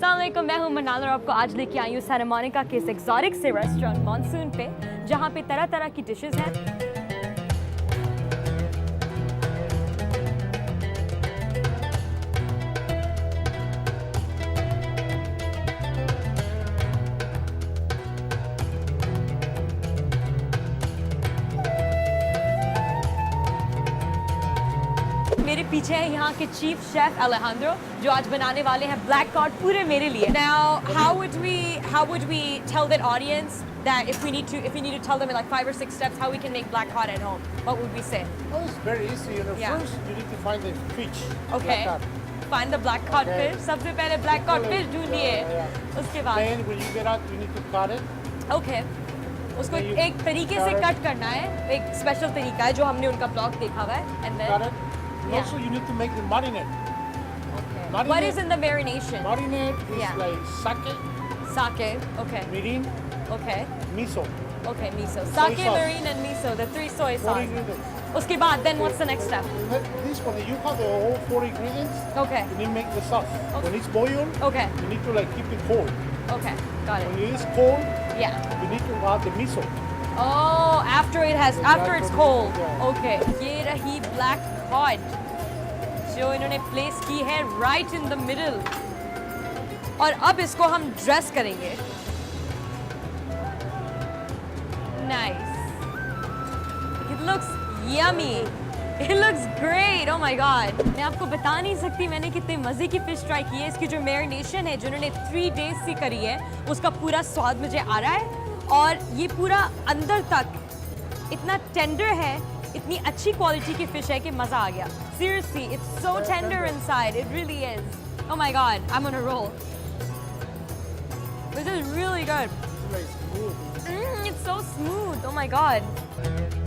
अस्सलाम वालेकुम, मैं हूं मनाल और आपको आज लेके आई हूँ सैंटा मोनिका के इस एक्सोटिक से रेस्टोरेंट मॉनसून पे, जहाँ पे तरह तरह की डिशेस हैं। मेरे पीछे है यहाँ के चीफ शेफ अलेहांद्रो, जो आज बनाने वाले हैं ब्लैक कॉड पूरे मेरे लिए। Now, how would we tell that audience that if we need to tell them in like 5 or 6 steps how we can make black cod at home? What would we say? Oh, it's very easy. Yeah. First, you need to find the fish. Okay. Black cod. Find the black cod Okay. fish. सबसे पहले black cod fish ढूंढिए। Yeah. उसके बाद Then when you get out, you need to cut it. okay. उसको Then you एक तरीके से cut it. Cut करना है, एक स्पेशल तरीका है जो हमने उनका ब्लॉग देखा हुआ है। And then Cut it. And Yeah. also, you need to make the marinade. okay. Marinade. What is in the marination? Marinade is Yeah. like sake, Sake. Okay. mirin, Okay. miso. Okay. Miso. Soy Sake, sauce. marine, and miso. The 3 soy 4 sauce. ingredients. उसके बाद then what's the next step? This one, you have the whole 4 ingredients. Okay. You need to make the sauce. Okay. When it's boiled, Okay. you need to like keep it cold. Okay. Got When it. it is cold, Yeah. you need to add the miso. Oh, after it's cold. Yeah. Okay. ये रही black cod जो इन्होंने place की है right in the middle. और अब इसको हम ड्रेस करेंगे. Nice. It looks yummy. It looks great. Oh my god. मैं आपको बता नहीं सकती मैंने कितने मजे की फिश ट्राई की है. इसकी जो मैरिनेशन है जो उन्होंने 3 days से करी है उसका पूरा स्वाद मुझे आ रहा है और ये पूरा अंदर तक इतना टेंडर है, इतनी अच्छी क्वालिटी की फिश है कि मजा आ गया. Seriously, it's so tender inside. It really is. Oh my god, I'm on a roll. This is really good. It's like smooth. It's so smooth. Oh my god.